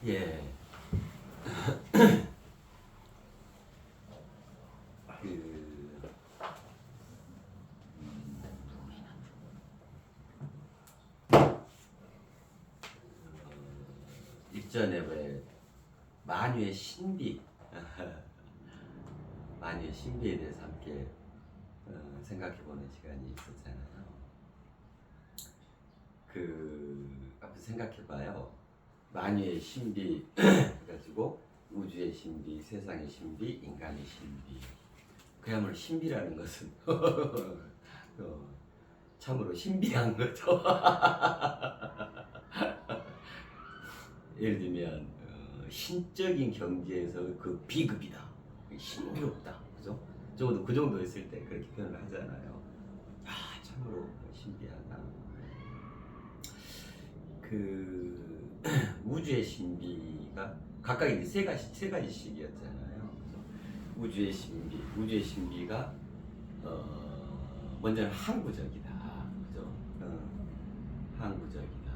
예. 그 일전에 왜 만유의 신비, 만유의 신비에 대해서 함께 생각해보는 시간이 있었잖아요. 앞에 생각해봐요. 만유의 신비 가지고 우주의 신비, 세상의 신비, 인간의 신비. 그야말로 신비라는 것은 참으로 신비한 거죠. 예를 들면 신적인 경지에서 그 비급이다, 신비롭다, 그죠? 적어도 그 정도 했을 때 그렇게 표현을 하잖아요. 참으로 신비하다. 우주의 신비가 각각 이제 세 가지씩이었잖아요. 우주의 신비가 먼저는 항구적이다, 그죠? 항구적이다.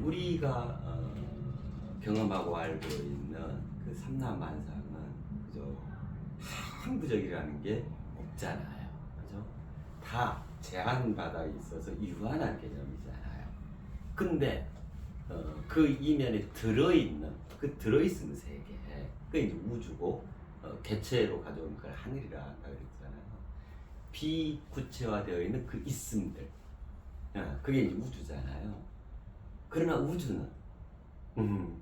우리가 경험하고 알고 있는 그 삼라만상은 그죠? 항구적이라는 게 없잖아요, 그죠? 다 제한받아 있어서 유한한 개념이잖아요. 근데 그 이면에 들어있는 세계, 그게 이제 우주고, 개체로 가져온 걸 하늘이라 그랬잖아요. 비구체화되어 있는 그 있음들, 그게 이제 우주잖아요. 그러나 우주는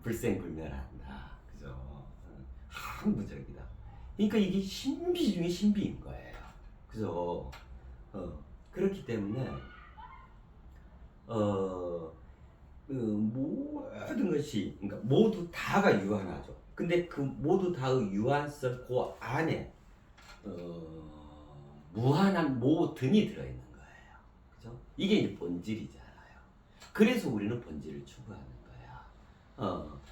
불생불멸한다, 그죠? 항구적이다. 그러니까 이게 신비 중에 신비인 거예요, 그죠? 그렇기 때문에 모든 것이, 그러니까 모두 다가 유한하죠. 근데 그 모두 다의 유한성 그 안에 무한한 모든이 들어있는 거예요, 그죠? 이게 이제 본질이잖아요. 그래서 우리는 본질을 추구하는 거야.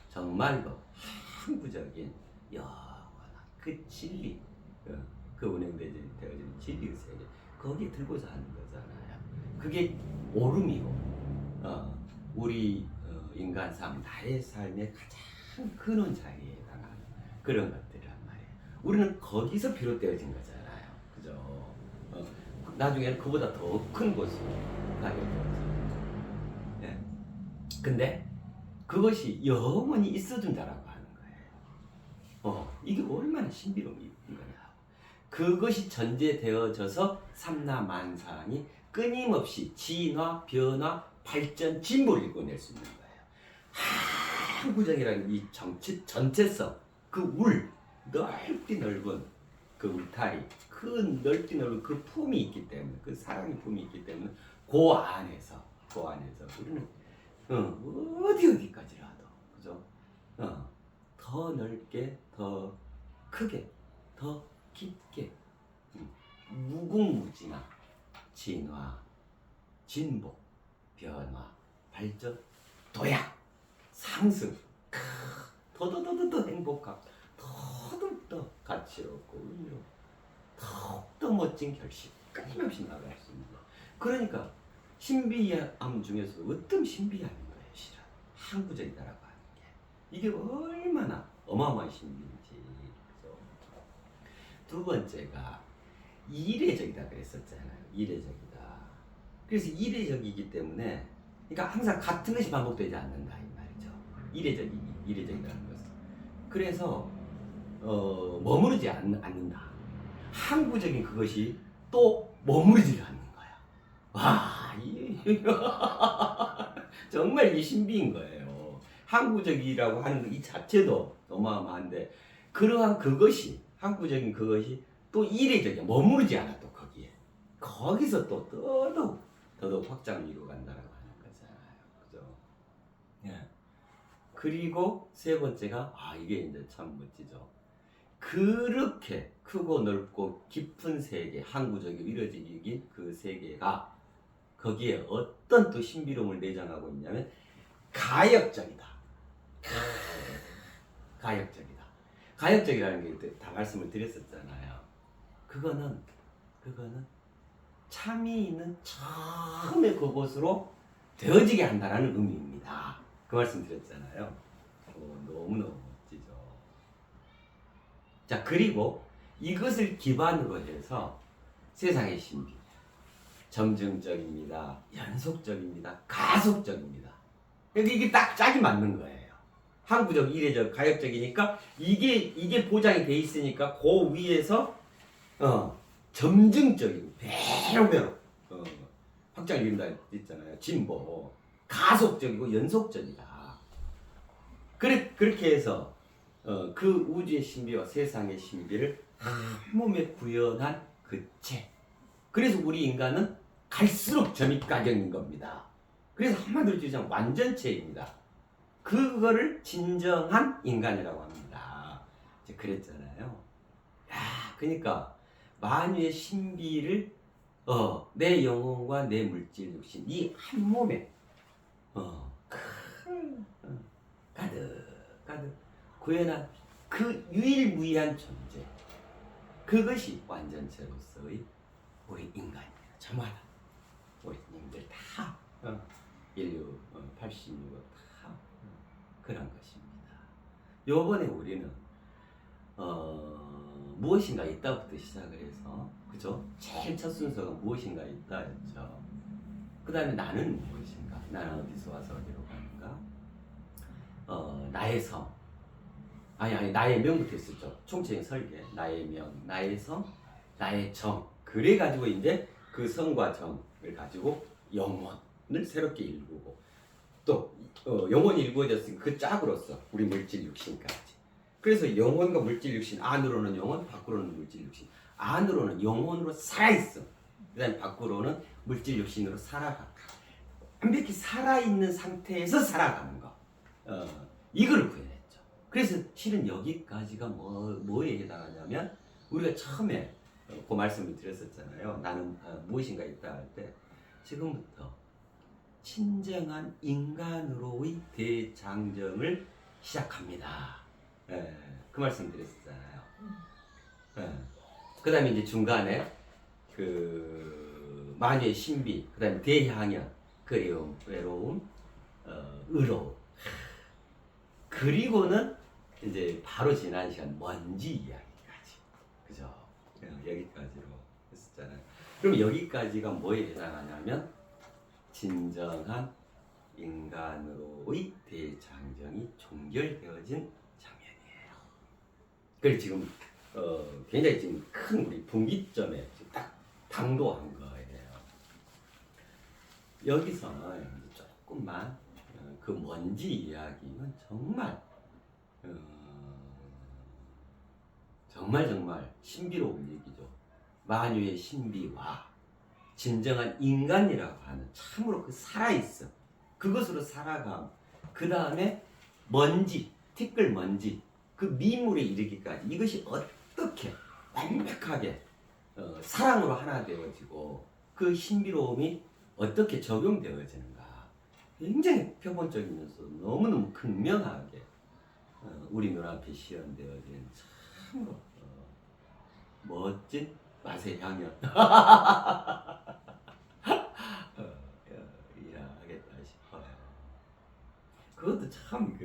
정말로 항구적인 영원한 그 진리, 그 운행되어지는 진리의 세계, 거기에 들고자 하는 거잖아요. 그게 옳음이고, 우리 인간 삶, 나의 삶의 가장 근원 자리에 해당하는 그런 것들이란 말이에요. 우리는 거기서 비롯되어진 거잖아요, 그죠? 나중에는 그보다 더 큰 곳으로 가게 되죠. 네. 근데 그것이 영원히 있어준다라고 하는 거예요. 이게 얼마나 신비로운 거냐. 그것이 전제되어져서 삼라만상이 끊임없이 진화, 변화, 발전, 진보를 이끌어낼 수 있는 거예요. 항구정이라는 이 전체성, 그 넓디 넓은 그 울타리, 그 넓디 넓은 그 품이 있기 때문에, 그 사랑의 품이 있기 때문에 그 안에서 우리는 어디까지라도, 그죠? 더 넓게, 더 크게, 더 깊게, 무궁무진한 진화, 진보, 변화, 발전, 도약, 상승, 더더더더 행복하고, 더욱더 가치롭고 의미롭고, 더욱더 멋진 결실, 끊임없이 나갈 수 있는 거. 그러니까 신비함 중에서 어떤 신비함인 거예요, 실은 항구적이다라고 하는 게. 이게 얼마나 어마어마한 신비인지, 그죠? 두 번째가 이례적이다 그랬었잖아요. 이례적이다. 그래서 이례적이기 때문에, 그러니까 항상 같은 것이 반복되지 않는다 이 말이죠. 이례적이라는 것은. 그래서 머무르지 않는다. 항구적인 그것이 또 머무르지 않는 거야. 와, 정말 이 신비인 거예요. 항구적이라고 하는 이 자체도 어마어마한데, 그러한 그것이, 항구적인 그것이 또 이례적이야. 머무르지 않아, 또 거기에. 거기서 또 더더욱 확장을 이루어간다라고 하는 거잖아요, 그죠? 예. 그리고 세 번째가, 이게 이제 참 멋지죠. 그렇게 크고 넓고 깊은 세계, 항구적이고 이례적인 그 세계가 거기에 어떤 또 신비로움을 내장하고 있냐면 가역적이다. 가역적이다. 가역적이라는 게 다 말씀을 드렸었잖아요. 그거는 참이 있는 처음에 그곳으로 되어지게 한다는 의미입니다. 그 말씀 드렸잖아요. 너무너무 멋지죠. 자, 그리고 이것을 기반으로 해서 세상의 신비, 점증적입니다, 연속적입니다, 가속적입니다. 그러니까 이게 딱 짝이 맞는 거예요. 항구적, 이례적, 가역적이니까 이게 보장이 돼 있으니까 그 위에서 점증적인 배로 확장을 이룬다 했잖아요. 진보, 가속적이고 연속적이다. 그렇게 해서 그 우주의 신비와 세상의 신비를 한 몸에 구현한 그 체. 그래서 우리 인간은 갈수록 점입가경인 겁니다. 그래서 한마디로 얘기하면 완전체입니다. 그거를 진정한 인간이라고 합니다. 이제 그랬잖아요. 야, 그러니까 만유의 신비를 내 영혼과 내 물질 육신 이 한 몸에 가득 구현한 그 유일무이한 존재, 그것이 완전체로서의 우리 인간입니다. 저마다 우리 님들 다 인류 86억 다 그런 것입니다. 요번에 우리는 무엇인가 있다부터 시작을 해서, 그죠? 제일 첫 순서가 무엇인가 있다 했죠. 그 다음에 나는 무엇인가, 나는 어디서 와서 어디로 가는가, 나의 성, 아니 나의 명부터 했었죠. 총체적인 설계, 나의 명, 나의 성, 나의 정. 그래가지고 이제 그 성과 정을 가지고 영혼을 새롭게 일구고, 또 영혼이 일구어졌으니 그 짝으로서 우리 물질 육신까지. 그래서 영혼과 물질 육신, 안으로는 영혼, 밖으로는 물질 육신. 안으로는 영혼으로 살아있어. 그 다음에 밖으로는 물질 육신으로 살아가. 완벽히 살아있는 상태에서 살아가는 거. 이걸 구현했죠. 그래서 실은 여기까지가 뭐에 해당하냐면, 우리가 처음에 그 말씀을 드렸었잖아요. 나는 무엇인가 있다 할 때, 지금부터 진정한 인간으로의 대장정을 시작합니다. 그 말씀 드렸었잖아요. 그 다음에 이제 중간에 그 만유의 신비, 그 다음에 대향연, 그리움, 외로움, 의로움. 그리고는 이제 바로 지난 시간 먼지 이야기까지. 그죠? 여기까지로 했었잖아요. 그럼 여기까지가 뭐에 해당하냐면, 진정한 인간으로의 대장정이 종결되어진 장면이에요. 그래서 지금 굉장히 지금 큰 우리 분기점에 딱 당도한 거예요. 여기서 조금만 그 먼지 이야기는 정말 정말 신비로운 얘기죠. 만유의 신비와 진정한 인간이라고 하는, 참으로 그 살아있어, 그것으로 살아감, 그 다음에 먼지, 티끌 먼지, 그 미물에 이르기까지 이것이 어떻게 완벽하게 사랑으로 하나 되어지고 그 신비로움이 어떻게 적용되어지는가, 굉장히 표본적이면서 너무너무 극명하게 우리 눈앞에 시연되어진 참으로 멋진 맛의 향연 일하겠다 싶어요. 그것도 참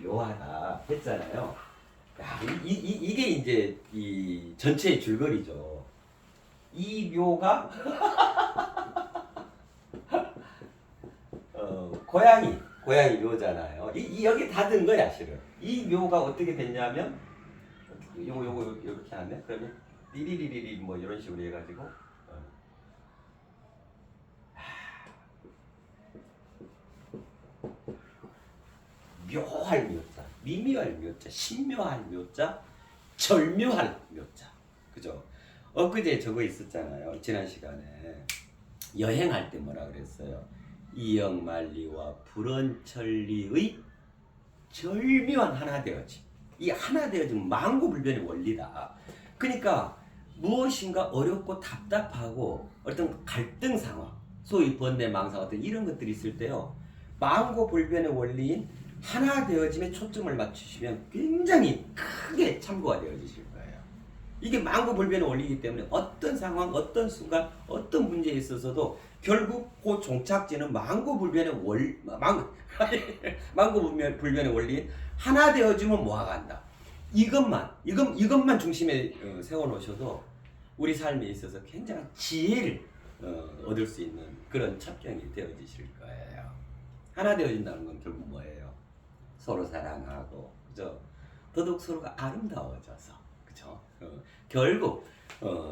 묘하다 했잖아요. 야, 이게 이제 이 전체의 줄거리죠. 이 묘가 고양이 묘잖아요. 여기 다 든 거야 실은. 이 묘가 어떻게 됐냐면, 요거 이렇게 하면, 그러면 리리리리리 뭐 이런 식으로 해가지고 묘할 묘자, 미묘할 묘자, 신묘할 묘자, 절묘할 묘자. 그죠? 엊그제 저거 있었잖아요. 지난 시간에 여행할 때 뭐라 그랬어요? 이영만리와 불언천리의 절묘한 하나 되어짐. 이 하나 되어진 만고불변의 원리다. 그러니까 무엇인가 어렵고 답답하고 어떤 갈등 상황, 소위 번뇌 망상 어떤 이런 것들이 있을 때요, 만고불변의 원리인 하나 되어짐에 초점을 맞추시면 굉장히 크게 참고가 되어지실 거예요. 이게 만고불변의 원리이기 때문에 어떤 상황, 어떤 순간, 어떤 문제에 있어서도 결국 그 종착지는 만고불변의 만고불변의 원리인 하나 되어지면 모아간다. 이것만 중심에 세워놓으셔도 우리 삶에 있어서 굉장한 지혜를 얻을 수 있는 그런 첩경이 되어지실 거예요. 하나 되어진다는 건 결국 뭐예요? 서로 사랑하고, 그죠? 더더욱 서로가 아름다워져서, 그죠? 결국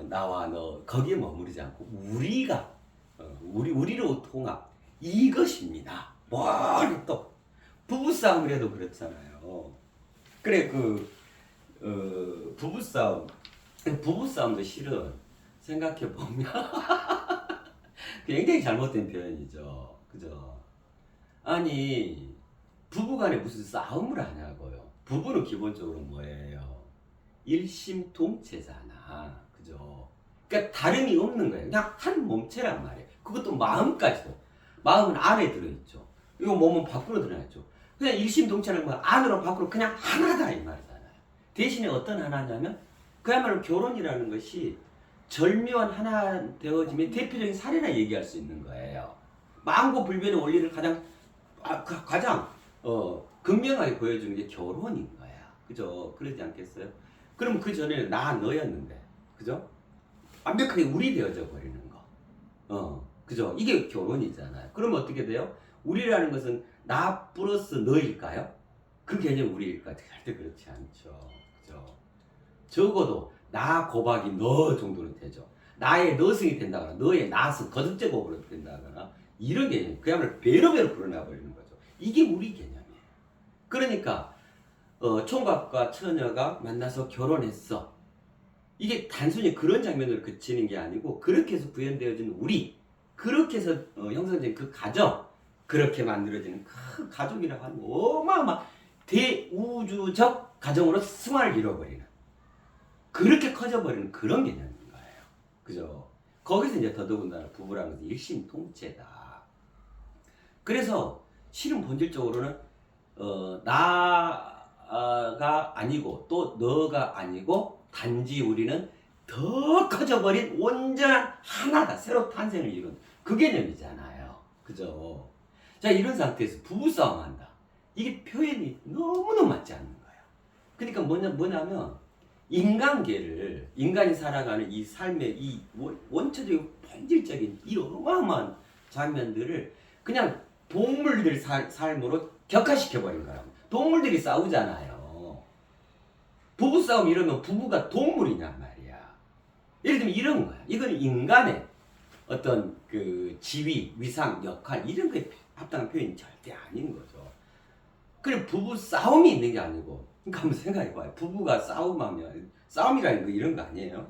나와 너 거기에 머무르지 않고 우리가 우리로 통합, 이것입니다. 뭘 또 부부싸움이라도 그렇잖아요. 그래 부부싸움도 실은 생각해 보면 굉장히 잘못된 표현이죠. 그죠? 아니 부부간에 무슨 싸움을 하냐고요. 부부는 기본적으로 뭐예요? 일심동체잖아. 그죠? 그러니까 다름이 없는 거예요. 그냥 한 몸체란 말이에요. 그것도 마음까지도. 마음은 안에 들어있죠. 이거 몸은 밖으로 드러나죠. 그냥 일심동체는 뭐 안으로 밖으로 그냥 하나다 이 말이잖아요. 대신에 어떤 하나냐면 그야말로 결혼이라는 것이 절묘한 하나 되어짐의 대표적인 사례나 얘기할 수 있는 거예요. 만고불변의 원리를 가장 극명하게 보여주는 게 결혼인 거야. 그죠? 그러지 않겠어요? 그럼 그 전에는 나 너였는데, 그죠? 완벽하게 우리 되어져 버리는 거. 그죠? 이게 결혼이잖아요. 그러면 어떻게 돼요? 우리라는 것은 나 플러스 너일까요? 그 개념 우리일까? 절대 그렇지 않죠. 그죠? 적어도 나 곱하기 너 정도는 되죠. 나의 너승이 된다거나 너의 나승 거듭제곱으로 된다거나 이런 개념, 그야말로 배로 불어나 버리는 거죠. 이게 우리 개념이에요. 그러니까 총각과 처녀가 만나서 결혼했어. 이게 단순히 그런 장면으로 그치는 게 아니고 그렇게 해서 구현되어진 우리, 그렇게 해서 형성된 그 가정, 그렇게 만들어지는 그 가족이라고 하는 어마어마 대우주적 가정으로 승화를 이뤄버리는, 그렇게 커져버리는 그런 개념인 거예요. 그죠? 거기서 이제 더더군다나 부부라는 것은 일심동체다. 그래서 실은 본질적으로는 나가 아니고 또 너가 아니고 단지 우리는 더 커져버린 온전한 하나다. 새로 탄생을 이룬 그 개념이잖아요. 그죠? 자, 이런 상태에서 부부싸움 한다. 이게 표현이 너무너무 맞지 않는 거예요. 그러니까 뭐냐면 인간계를, 인간이 살아가는 이 삶의 이 원초적인 본질적인 이 어마어마한 장면들을 그냥 동물들 삶으로 격화시켜버린 거라고. 동물들이 싸우잖아요. 부부싸움 이러면 부부가 동물이냔 말이야. 예를 들면 이런 거야. 이건 인간의 어떤 그 지위, 위상, 역할 이런 거에 합당한 표현이 절대 아닌 거죠. 그래 부부 싸움이 있는 게 아니고, 그러니까 한번 생각해봐요. 부부가 싸움하면 싸움이라는 거 이런 거 아니에요?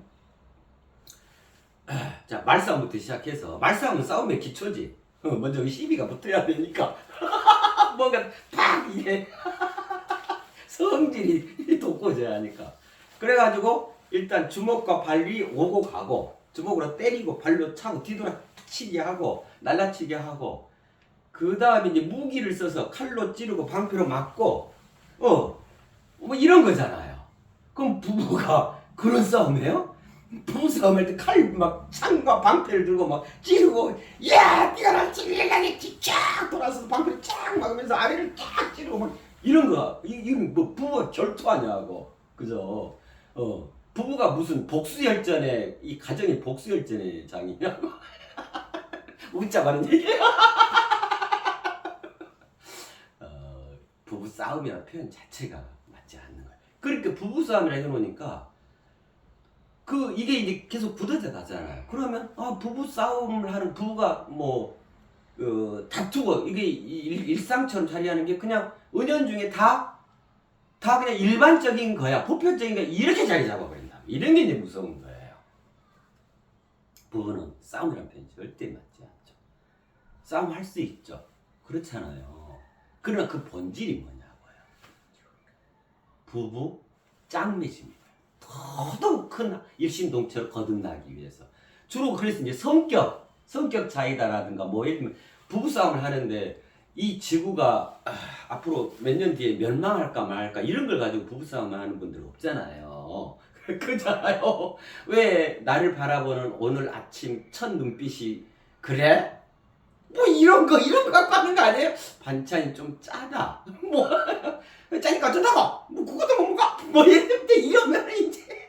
자, 말싸움부터 시작해서, 말싸움은 싸움의 기초지. 먼저 시비가 붙어야 되니까 뭔가 팍 이게 성질이 돋궈져야 하니까. 그래가지고 일단 주먹과 발이 오고 가고, 주먹으로 때리고 발로 차고 뒤돌아치게 하고 날라치게 하고, 그 다음에 이제 무기를 써서 칼로 찌르고 방패로 맞고 뭐 이런 거잖아요. 그럼 부부가 그런 싸움이에요? 부부싸움 할 때 칼 막 창과 방패를 들고 막 찌르고, 야 네가 날 찌르려겠지, 쫙 돌아서 방패를 쫙 막으면서 아래를 쫙 찌르고 막 이런 거, 이건 뭐 부부가 결투하냐고. 그죠? 부부가 무슨 복수열전의, 이 가정이 복수열전의 장이냐고. 웃자마는 얘기예요. 부부 싸움이라는 표현 자체가 맞지 않는 거예요. 그러니까 부부 싸움이라 해놓으니까 이게 이제 계속 굳어져 가잖아요. 그러면 부부 싸움을 하는, 부부가 뭐 다투고 이게 일상처럼 자리하는 게 그냥 은연중에 다 그냥 일반적인 거야, 보편적인 거야, 이렇게 자리 잡아버린다. 이런 게 이제 무서운 거예요. 부부는 싸움이라는 표현이 절대 맞지 않죠. 싸움할 수 있죠. 그렇잖아요. 그러나 그 본질이 뭐냐고요. 부부 짱매심이에요. 더더욱 큰 일심동체로 거듭나기 위해서. 주로 그래서 이제 성격 차이다라든가 뭐 예를 들면 부부싸움을 하는데 이 지구가 앞으로 몇 년 뒤에 멸망할까 말까 이런 걸 가지고 부부싸움을 하는 분들 없잖아요. 그잖아요. 왜 나를 바라보는 오늘 아침 첫 눈빛이 그래? 뭐 이런 거 갖고 하는 거 아니에요? 반찬이 좀 짜다. 뭐 짜니까 어쩐다고? 뭐 그것도 못 먹어? 뭐 이랬는데 이러면 이제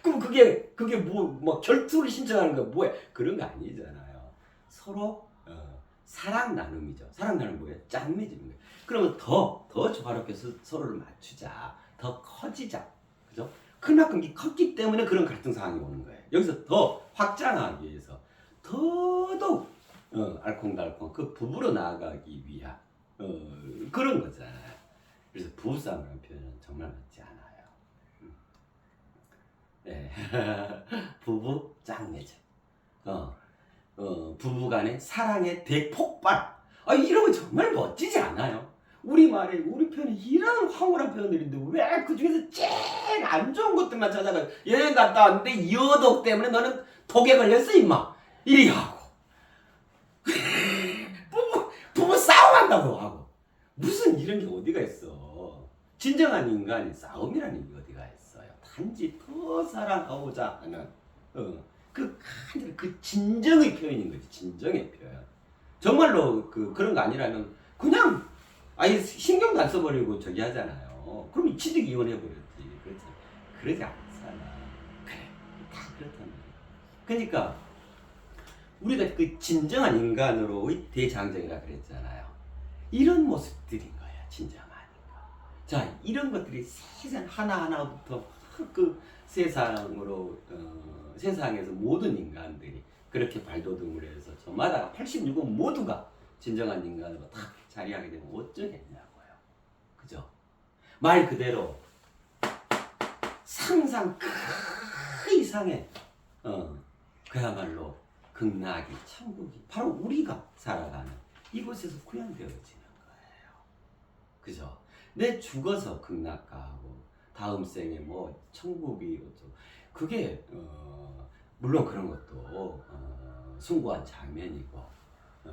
그럼 그게 뭐 결투를 신청하는 거 뭐야? 그런 거 아니잖아요. 서로 사랑 나눔이죠. 사랑 나눔 뭐예요? 짠맺는 거예요. 그러면 더 조화롭게 서로를 맞추자. 더 커지자. 그죠? 그만큼 컸기 때문에 그런 갈등 상황이 오는 거예요. 여기서 더 확장하기 위해서 더더욱 알콩달콩 그 부부로 나아가기 위한 그런 거잖아요. 그래서 부부싸움이라는 표현은 정말 맞지 않아요. 네. 부부 짱내죠. 부부간의 사랑의 대폭발. 이러면 정말 멋지지 않아요? 우리 말에 우리 편이 이런 황홀한 표현들인데 왜 그 중에서 제일 안 좋은 것들만 찾아가 여행 갔다 왔는데 이 여독 때문에 너는 독에 걸렸어 임마 이리 하고 부부 싸움한다고 하고 무슨 이런 게 어디가 있어. 진정한 인간이 싸움이라는 게 어디가 있어요. 단지 더 사랑하고자 하는 그 진정의 표현인 거지. 진정의 표현. 정말로 그런 거 아니라면 그냥 아예 신경도 안 써버리고 저기 하잖아요. 그럼 취직 이혼해버렸지. 그렇지. 그러지 않잖아. 그래. 다 그렇단 말이야. 그러니까 우리가 그 진정한 인간으로의 대장정이라 그랬잖아요. 이런 모습들인 거야. 진정한 인간. 자, 이런 것들이 세상 하나하나부터 그 세상에서 모든 인간들이 그렇게 발돋움을 해서 저마다 86억 모두가 진정한 인간으로 다 자리하게 되면 어쩌겠냐고요. 그죠? 말 그대로 상상 그 이상의 그야말로 극락이 천국이 바로 우리가 살아가는 이곳에서 구현되어지는 거예요. 그죠? 내 죽어서 극락 가고 다음 생에 뭐 천국이 어쩌고 그게 물론 그런 것도 숭고한 장면이고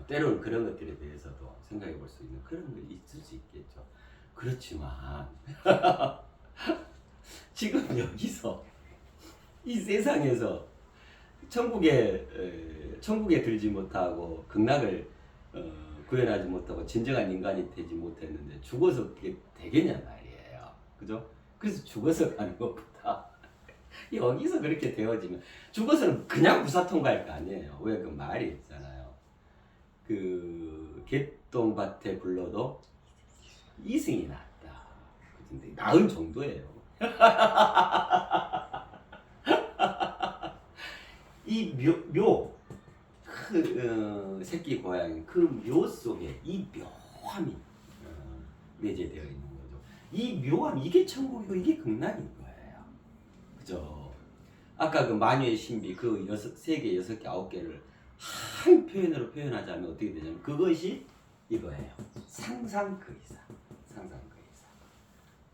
때로는 그런 것들에 대해서도 생각해 볼 수 있는 그런 게 있을 수 있겠죠. 그렇지만 지금 여기서 이 세상에서 천국에 들지 못하고 극락을 구현하지 못하고 진정한 인간이 되지 못했는데 죽어서 그게 되겠냐 말이에요. 그죠? 그래서 죽어서 가는 것보다 여기서 그렇게 되어지면 죽어서는 그냥 무사 통과할 거 아니에요. 왜 그 말이 있잖아요. 그 개똥밭에 불러도 이승이 낫다. 근데 나은 정도예요. 이 새끼 고양이 그 묘 속에 이 묘함이 내재되어 있는 거죠. 이 묘함 이게 천국이고 이게 극락인 거예요. 그죠? 아까 그 마녀의 신비 그 3개, 6개, 9개를 한 표현으로 표현하자면 어떻게 되냐면 그것이 이거예요. 상상 그 이상. 상상 그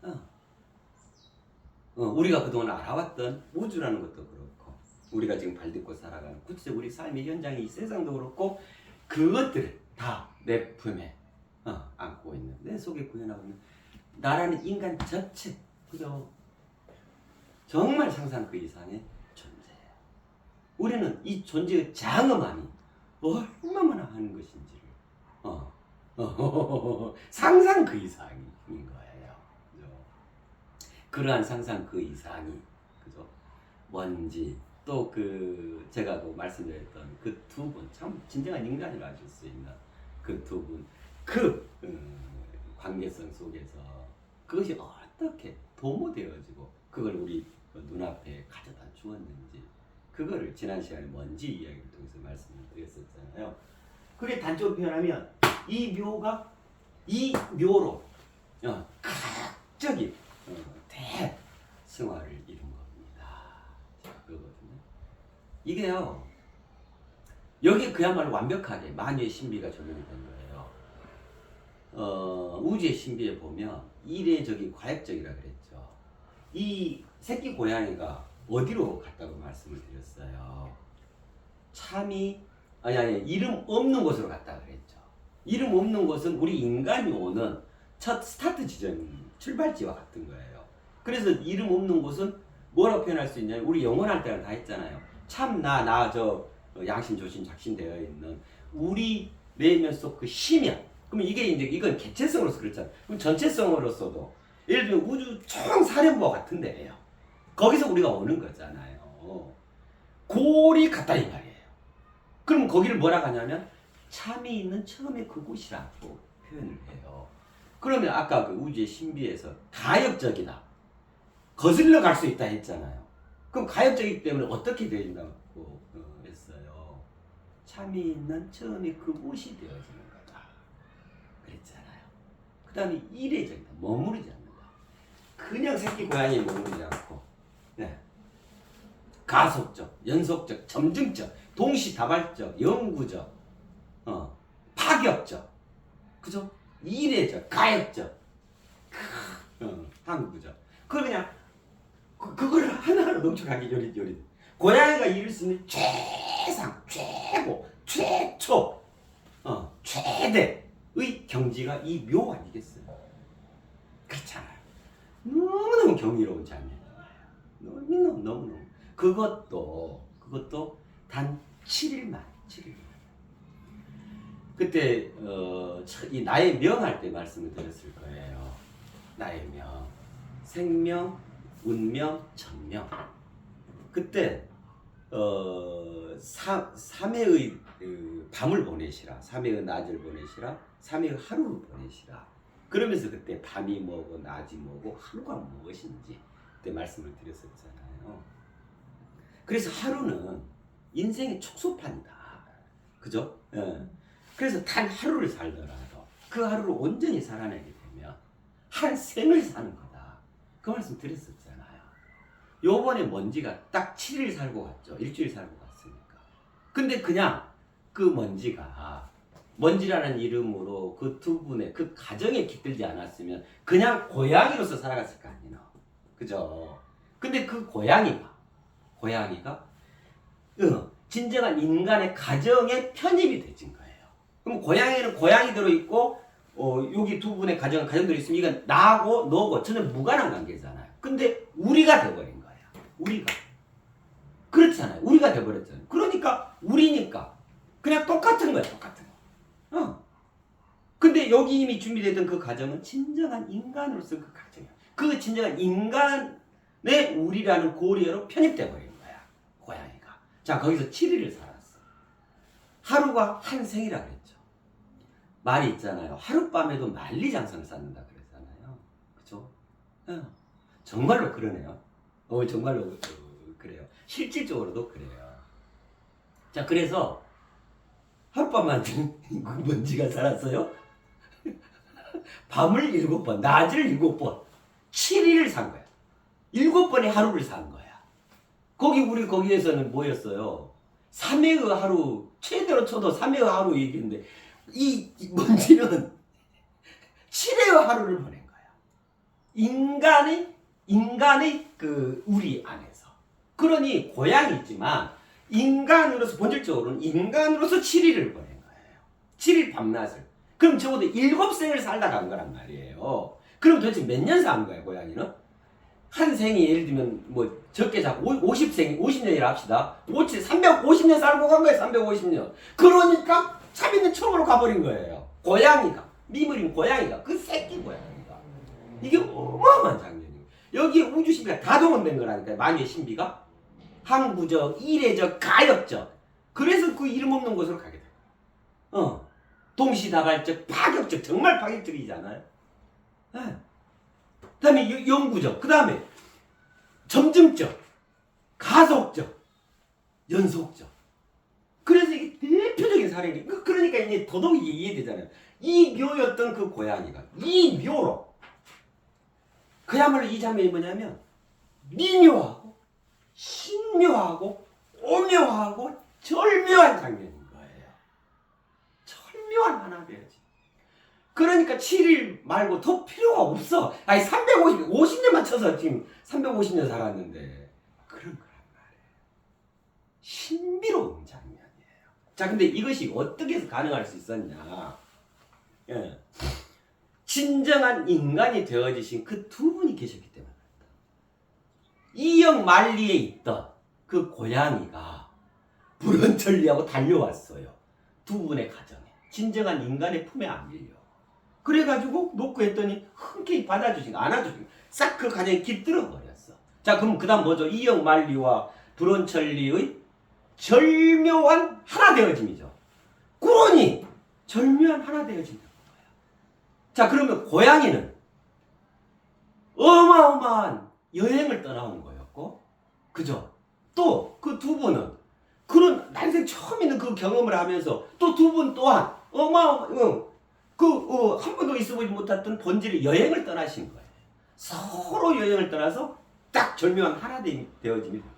이상. 우리가 그동안 알아왔던 우주라는 것도 그렇고 우리가 지금 발딛고 살아가는 구체적 우리 삶의 현장이 이 세상도 그렇고 그것들을 다 내 품에 안고 있는 내 속에 구현하고 있는 나라는 인간 전체 그죠? 정말 상상 그 이상의 존재예요. 우리는 이 존재의 장엄함이 얼마나 하는 것인지를 상상 그 이상인 거예요. 그죠? 그러한 상상 그 이상이 그죠? 뭔지 또 제가 말씀드렸던 그 두 분 참 진정한 인간이라 하실 수 있는 그 두 분 관계성 속에서 그것이 어떻게 도모되어지고 그걸 우리 눈앞에 가져다 주었는지 그거를 지난 시간에 먼지 이야기를 통해서 말씀을 드렸었잖아요. 그게 단적으로 표현하면 이 묘가 이 묘로 갑자기 대승화를 이룬 겁니다. 그거거든요. 이게요. 여기 그야말로 완벽하게 마녀의 신비가 적용이 된 거예요. 우주의 신비에 보면 이례적인 과학적이라 그랬죠. 이 새끼 고양이가 어디로 갔다고 말씀을 드렸어요. 참이 아니 이름 없는 곳으로 갔다 그랬죠. 이름 없는 곳은 우리 인간이 오는 첫 스타트 지점 출발지와 같은 거예요. 그래서 이름 없는 곳은 뭐라고 표현할 수 있냐면 우리 영원할 때는 다 했잖아요. 참 나 저 양심 조심 작심되어 있는 우리 내면 속 그 심연. 그러면 이게 이제 이건 개체성으로서 그렇잖아요. 그럼 전체성으로서도 예를 들면 우주 총 사령부와 같은 데예요. 거기서 우리가 오는 거잖아요. 골이 같다 이 말이에요. 그럼 거기를 뭐라고 하냐면 참이 있는 처음의 그곳이라고 표현을 해요. 그러면 아까 그 우주의 신비에서 가역적이다. 거슬러 갈 수 있다 했잖아요. 그럼 가역적이기 때문에 어떻게 되어진다고 했어요? 참이 있는 처음의 그곳이 되어지는 거다. 그랬잖아요. 그 다음에 이례적이다. 머무르지 않는다. 그냥 새끼 고양이에 머무르지 않고 네. 가속적, 연속적, 점증적, 동시다발적, 영구적, 파격적, 그죠? 이례적, 가역적, 항구적. 그걸 그냥 그걸 하나하나 농축하기 요릿요릿. 고양이가 이룰 수 있는 최상, 최고, 최초, 최대의 경지가 이 묘 아니겠어요? 그렇잖아요. 너무너무 경이로운 장면이에요. 너무너무. 그것도 단 7일만. 그때 이 나의 명할 때 말씀을 드렸을 거예요. 나의 명, 생명, 운명, 천명. 그때 3회의 밤을 보내시라, 3회의 낮을 보내시라, 3회의 하루를 보내시라. 그러면서 그때 밤이 뭐고 낮이 뭐고 하루가 무엇인지 그때 말씀을 드렸었잖아요. 그래서 하루는 인생의 촉소판이다. 그죠? 예. 그래서 단 하루를 살더라도 그 하루를 온전히 살아내게 되면 한 생을 사는 거다. 그 말씀 드렸었잖아요. 요번에 먼지가 딱 7일 살고 갔죠. 일주일 살고 갔으니까. 근데 그냥 그 먼지라는 이름으로 그 두 분의 그 가정에 깃들지 않았으면 그냥 고양이로서 살아갔을 거 아니에요. 그죠? 근데 그 고양이가 진정한 인간의 가정에 편입이 되진 거예요. 그럼 고양이는 고양이대로 있고 여기 두 분의 가정들이 있으면 이건 나하고 너고 전혀 무관한 관계잖아요. 근데 우리가 돼버린 거예요. 우리가. 그렇잖아요. 우리가 돼버렸잖아요. 그러니까 우리니까 그냥 똑같은 거야. 똑같은 거. 근데 여기 이미 준비되던 그 가정은 진정한 인간으로서 그 가정이야. 그 진정한 인간의 우리라는 고리로 편입돼 버린 거야. 고양이가. 자, 거기서 7일을 살았어. 하루가 한 생이라 그랬죠. 말이 있잖아요. 하룻밤에도 만리장성을 쌓는다 그랬잖아요. 그죠? 정말로 그러네요. 정말로 그래요. 실질적으로도 그래요. 자, 그래서 하룻밤만 먼지가 살았어요. 밤을 7번, 낮을 7번, 7일을 산 거야. 7번의 하루를 산 거야. 우리 거기에서는 뭐였어요? 3회의 하루, 최대로 쳐도 3회의 하루 얘기인데, 이 먼지는 7회의 하루를 보낸 거야. 인간의 그 우리 안에서. 그러니 고향이 있지만, 인간으로서, 본질적으로는 인간으로서 7일을 보낸 거예요. 7일 밤낮을. 그럼 적어도 7생을 살다 간 거란 말이에요. 그럼 도대체 몇 년 산 거야, 고양이는? 한 생이 예를 들면, 적게 잡고 50년이라 합시다. 350년 살고 간 거예요, 350년. 그러니까 참있는 처음으로 가버린 거예요. 고양이가. 미물인 고양이가. 그 새끼 고양이가. 이게 어마어마한 장면이에요. 여기에 우주신비가 다 동원된 거라니까요, 만유의 신비가. 항구적, 이례적, 가역적. 그래서 그 이름 없는 곳으로 가게 돼요. 동시다발적, 파격적, 정말 파격적이잖아요. 그 다음에 영구적, 그 다음에 점증적, 가속적, 연속적. 그래서 이게 대표적인 사례니. 그러니까 이제 더더욱 이해되잖아요. 이 묘였던 그 고양이가 이 묘로 그야말로 이 장면이 뭐냐면 미묘하고 신묘하고 오묘하고 절묘한 장면인 거예요. 절묘한 하나 되어지. 그러니까 7일 말고 더 필요가 없어. 아니 50년만 쳐서 지금 350년 살았는데 그런 거란 말이에요. 신비로운 장면이에요. 자, 근데 이것이 어떻게 해서 가능할 수 있었냐? 예. 진정한 인간이 되어지신 그 두 분이 계셨기 때문에. 이역 만리에 있던 그 고양이가 불원천리하고 달려왔어요. 두 분의 가정에. 진정한 인간의 품에 안길려. 그래가지고 놓고 했더니 흔쾌히 받아주시고 안아주시고 싹 그 가정에 깃들어 버렸어. 자, 그럼 그 다음 뭐죠? 이역 만리와 불원천리의 절묘한 하나 되어짐이죠. 그러니 절묘한 하나 되어진다는 거야. 자, 그러면 고양이는 어마어마한 여행을 떠나온 거였고, 그죠? 또 그 두 분은 그런 난생 처음 있는 그 경험을 하면서 또 두 분 또한 한 번도 있어보지 못했던 본질의 여행을 떠나신 거예요. 서로 여행을 떠나서 딱 절묘한 하나 되어짐이 된 거예요.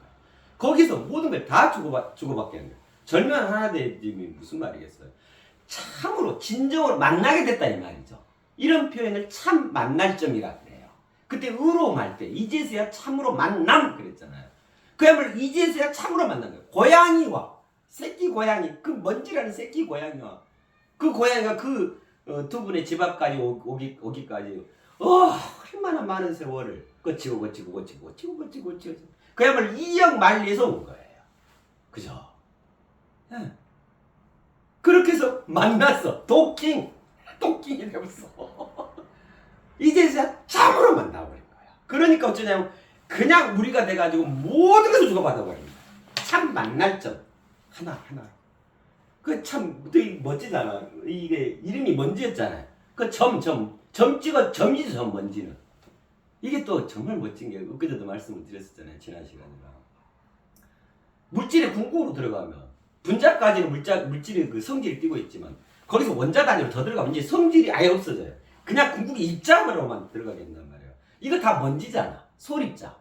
거기서 모든 걸 다 주고받게 하는 거예요. 절묘한 하나 되어짐이 무슨 말이겠어요? 참으로 진정으로 만나게 됐다 이 말이죠. 이런 표현을 참 만날점이라 그래요. 그때 의로움할 때 이제서야 참으로 만남 그랬잖아요. 그야말로 이제서야 참으로 만난 거예요. 고양이와 새끼 고양이, 그 먼지라는 새끼 고양이와 그 고양이가 그 두 분의 집 앞까지 오기까지 얼마나 많은 세월을 거치고 그야말로 이역 만리에서 온 거예요. 그죠? 네. 그렇게 해서 만났어. 도킹이 되었어. 이제서야 참으로 만나버린 거야. 그러니까 어쩌냐면 그냥 우리가 돼가지고 모든 것을 주고받아버린 거야. 참 만날 점 하나. 그 참 되게 멋지잖아. 이게 이름이 먼지였잖아요. 그 점 찍어 점이죠. 점 먼지는. 이게 또 정말 멋진 게 엊그제도 말씀을 드렸었잖아요. 지난 시간이라. 물질의 궁극으로 들어가면 분자까지는 물질의 그 성질이 띄고 있지만 거기서 원자 단위로 더 들어가면 이제 성질이 아예 없어져요. 그냥 궁극의 입자로만 들어가게 된단 말이에요. 이거 다 먼지잖아. 소립자.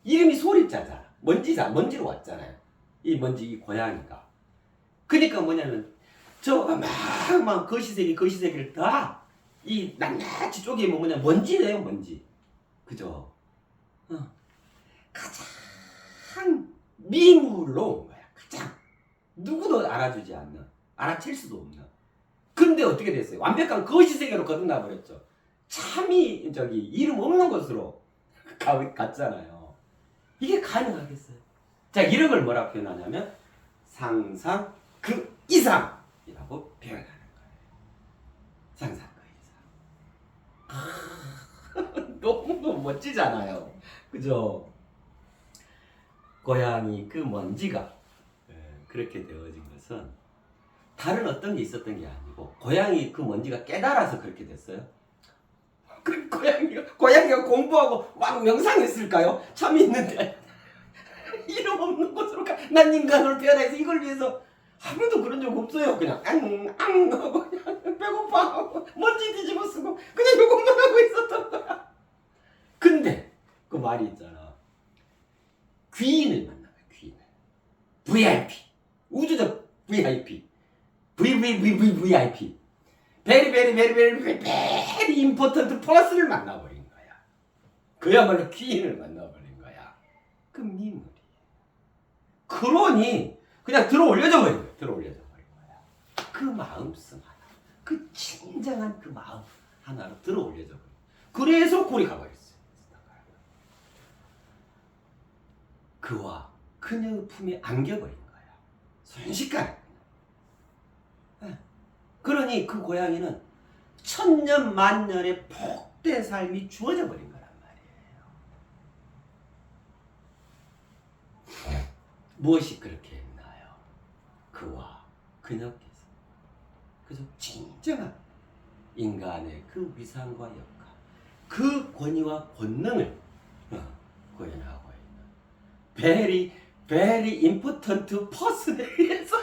이름이 소립자잖아. 먼지로 왔잖아요. 이 먼지, 이 고양이가. 그러니까 뭐냐면 저가 막 거시세기를 다 이 낱낱이 쪼개면 뭐냐 먼지네요. 먼지. 그죠? 가장 미물로 온 거야. 가장 누구도 알아주지 않는, 알아챌 수도 없는. 근데 어떻게 됐어요? 완벽한 거시세계로 거듭나 버렸죠. 참이 이름 없는 것으로 갔잖아요. 이게 가능하겠어요? 자, 이런 걸 뭐라고 표현하냐면 상상 그 이상이라고 표현하는 거예요. 상상 그 이상. 너무 멋지잖아요. 그죠? 고양이 그 먼지가 그렇게 되어진 것은 다른 어떤 게 있었던 게 아니고 고양이 그 먼지가 깨달아서 그렇게 됐어요. 그 고양이가 공부하고 막 명상했을까요? 참이 있는데 이름 없는 곳으로 난 인간으로 태어나서 이걸 위해서 아무도 그런 적 없어요. 그냥 앙 하고 그냥 배고파 하고 먼지 뒤집어 쓰고 그냥 이것만 하고 있었던 거야. 근데 그 말이 있잖아. 귀인을 만나요. 귀인을. VIP. 우주적 VIP. VIP. 베리 임포턴트 퍼스를 만나버린 거야. 그야말로 귀인을 만나버린 거야. 그 미물이. 그러니 그냥 들어올려져 버린 거야. 그 마음씀 하나. 그 진정한 그 마음 하나로 들어올려져 버린 거야. 그래서 골이 가버렸어요. 그와 그녀의 품에 안겨버린 거야. 순식간에. 그러니 그 고양이는 천년 만년의 복된 삶이 주어져 버린 거란 말이에요. 무엇이 그렇게 했나요? 그와 그녀께서. 그래서 진정한 인간의 그 위상과 역할, 그 권위와 권능을 구현하고 있는 very important person에 의해서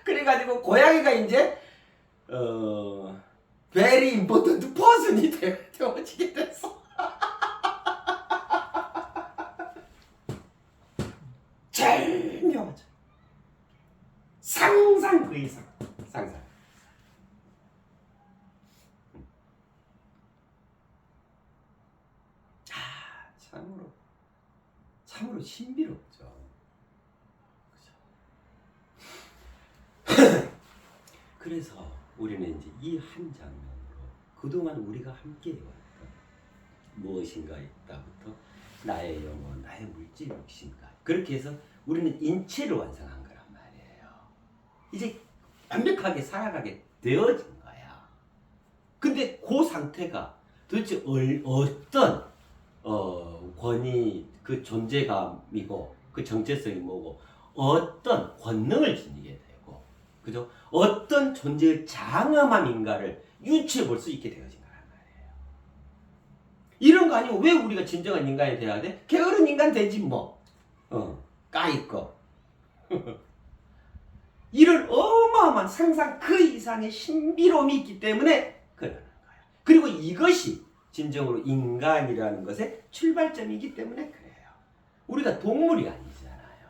그래가지고 고양이가 이제 very important person이 되어지게 됐어. 절묘하죠. 상상 그 이상. 상상. 참으로 신비롭죠. 그래서 우리는 이제 이 한 장면으로 그동안 우리가 함께 해왔던 무엇인가 있다부터 나의 영혼, 나의 물질 욕심까지 그렇게 해서 우리는 인체를 완성한 거란 말이에요. 이제 완벽하게 살아가게 되어진 거야. 근데 그 상태가 도대체 어떤 권위, 그 존재감이고 그 정체성이 뭐고 어떤 권능을 지니게 되고 그죠? 어떤 존재의 장엄함인가를 유추해 볼 수 있게 되어진 거란 말이에요. 이런 거 아니면 왜 우리가 진정한 인간이 돼야 돼? 게으른 인간 되지 뭐. 까이꺼. 이런 어마어마한 상상 그 이상의 신비로움이 있기 때문에 그러는 거야. 그리고 이것이 진정으로 인간이라는 것의 출발점이기 때문에 그래요. 우리가 동물이 아니잖아요.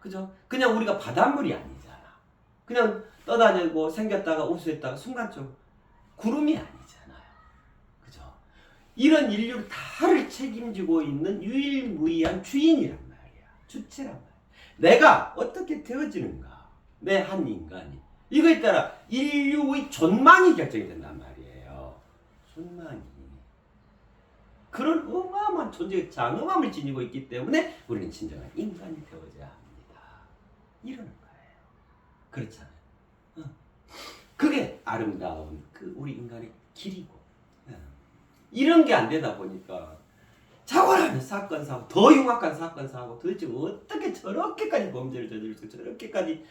그죠? 그냥 우리가 바닷물이 아니잖아. 그냥 떠다니고 생겼다가 흡수했다가 순간적으로 구름이 아니잖아요. 그죠? 이런 인류를 다를 책임지고 있는 유일무이한 주인이란 말이야. 주체란 말이야. 내가 어떻게 되어지는가? 내 한 인간이. 이거에 따라 인류의 존망이 결정이 된단 말이에요. 존망이. 그런 어마어마한 존재의 장엄함을 지니고 있기 때문에 우리는 진정한 인간이 되어야 합니다. 이러는 거예요. 그렇잖아요. 그게 아름다운 그 우리 인간의 길이고. 이런 게 안 되다 보니까 자고라는 사건 사고 더 흉악한 사건 사고 도대체 어떻게 저렇게까지 범죄를 저지를 수 저렇게까지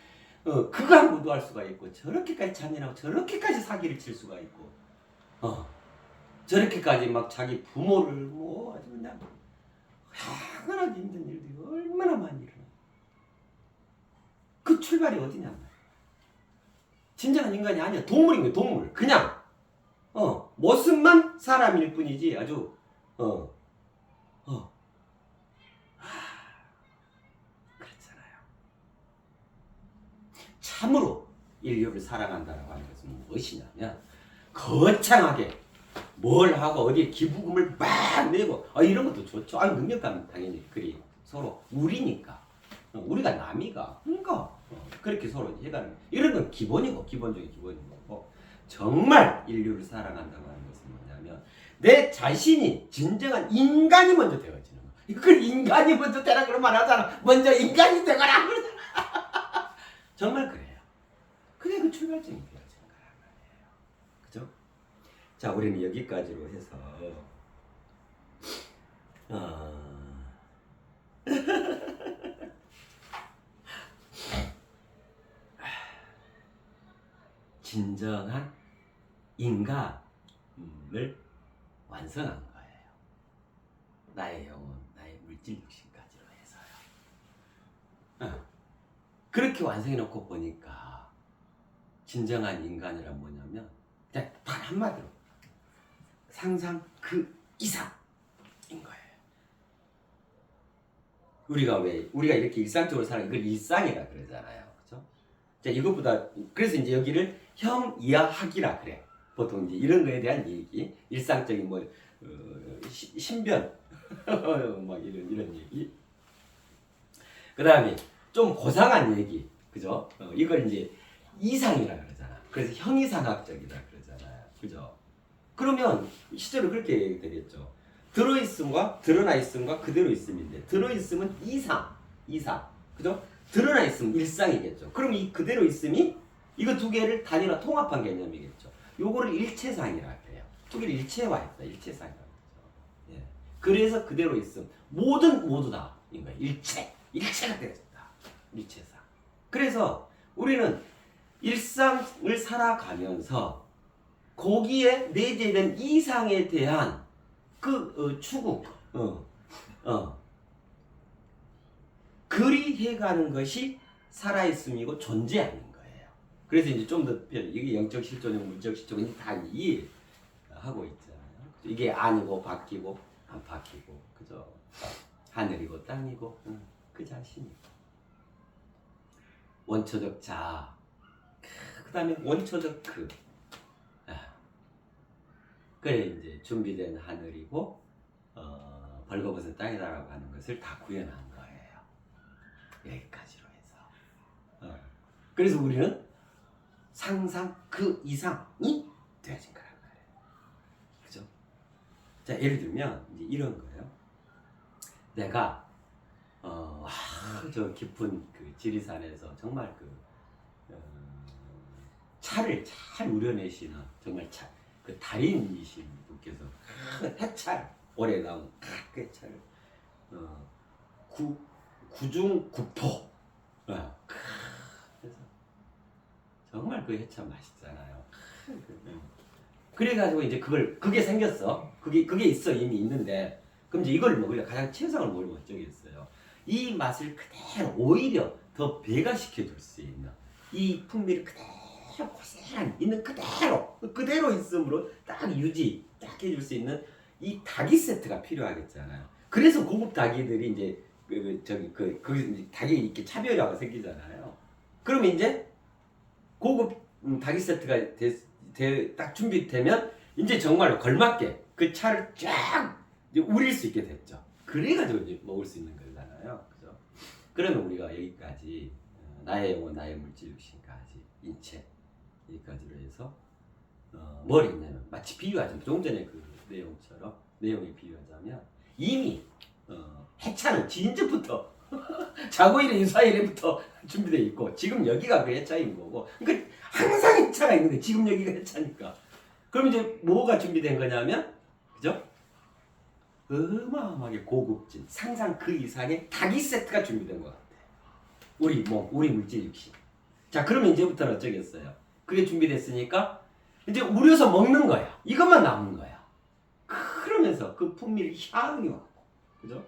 극악무도 할 수가 있고 저렇게까지 잔인하고 저렇게까지 사기를 칠 수가 있고 저렇게까지 막 자기 부모를 뭐 아주 그냥 하늘하기 힘든 일들이 얼마나 많이 일어나. 그 출발이 어디냐 말이야. 진정한 인간이 아니야. 동물인 거야. 동물. 그냥 모습만 사람일 뿐이지 아주 그렇잖아요. 참으로 인류를 사랑한다라고 하는 것은 무엇이냐면 거창하게 뭘 하고 어디에 기부금을 막 내고 이런 것도 좋죠. 능력감 당연히 그리 서로 우리니까 우리가 남이가 그러니까 그렇게 서로 해가는 이런 건 기본이고 기본적인 기본이고 정말 인류를 사랑한다고 하는 것은 뭐냐면 내 자신이 진정한 인간이 먼저 되어지는 거. 그걸 인간이 먼저 되라 그런 말 하잖아. 먼저 인간이 되거라 그러잖아. 정말 그래요. 그게 그 출발점이 되어지는 거란 말이에요. 그죠? 자, 우리는 여기까지로 해서 진정한 인간을 완성한 거예요. 나의 영혼, 나의 물질 육신까지로 해서요. 그렇게 완성해놓고 보니까 진정한 인간이란 뭐냐면 그냥 단 한마디로 상상 그 이상인 거예요. 우리가 이렇게 일상적으로 사는 이걸 일상이라 그러잖아요. 그죠? 자, 이것보다 그래서 이제 여기를 형이하학이라 그래. 보통 이제 이런 거에 대한 얘기, 일상적인 뭐 신변 뭐 이런 얘기. 그다음에 좀 고상한 얘기, 그죠? 이걸 이제 이상이라 그러잖아. 그래서 형이상학적이다 그러잖아요. 그죠? 그러면 실제로 그렇게 되겠죠. 들어있음과 드러나 있음과 그대로 있음인데 들어있음은 이상, 그죠? 드러나 있음 일상이겠죠. 그럼 이 그대로 있음이 이거 두 개를 단위로 통합한 개념이겠죠. 요거를 일체상이라 해요. 두 개를 일체화했다. 일체상이라고 하죠. 예. 그래서 그대로 있음 모두 다인 거예요. 일체가 되어졌다. 일체상. 그래서 우리는 일상을 살아가면서 거기에 내재된 이상에 대한 그 추구, 그리해가는 것이 살아있음이고 존재하는 거예요. 그래서 이제 좀 더 이게 영적 실존이고 물적 실존이 다 이해하고 있잖아요. 이게 아니고 바뀌고 안 바뀌고, 그죠? 하늘이고 땅이고, 그 자신이고. 원초적 자, 그 다음에 원초적 그. 그래 이제 준비된 하늘이고 벌거벗은 땅이다라고 하는 것을 다 구현한 거예요. 여기까지로 해서. 그래서 우리는 상상 그 이상이 되어진 거란 말이에요. 자, 예를 들면 이제 이런 거예요. 내가 저 깊은 그 지리산에서 정말 어, 차를 잘 우려내시는 정말 그 달인이신 분께서 큰 해찰 오래 나온 큰 해찰을 구중구포 그래서 정말 그 해참 맛있잖아요. 그래가지고 이제 그게 생겼어. 그게 있어. 이미 있는데 그럼 이제 이걸 먹으려 가장 최상을 먹으면 어쩌겠어요. 이 맛을 그대로 오히려 더 배가시켜 줄 수 있는 이 풍미를 그대로 고스란히 있는 그대로 있음으로 딱 유지 딱 해줄 수 있는 이 닭이 세트가 필요하겠잖아요. 그래서 고급 닭이들이 이제 그 닭이 이렇게 차별화가 생기잖아요. 그러면 이제 고급 닭이 세트가 딱 준비되면 이제 정말로 걸맞게 그 차를 쫙 우릴 수 있게 됐죠. 그래가지고 이제 먹을 수 있는 거잖아요. 그죠? 그러면 우리가 여기까지 나의 영혼, 나의 물질 육신까지 인체 여기까지로 해서 뭘 했냐면 마치 비유하자면 조금 전에 그 내용에 비유하자면 이미 해차는 진즉부터 자고 일어난 이사일에부터 준비되어 있고 지금 여기가 그 해차인 거고 그러니까 항상 해차가 있는데 지금 여기가 해차니까 그럼 이제 뭐가 준비된 거냐면 그죠? 어마어마하게 고급진 상상 그 이상의 닭이 세트가 준비된 것 같아. 우리 물질 육신. 자 그러면 이제부터는 어쩌겠어요? 그게 준비됐으니까 이제 우려서 먹는 거야. 이것만 남은 거야. 그러면서 그 풍미를 향이 왔고 그죠?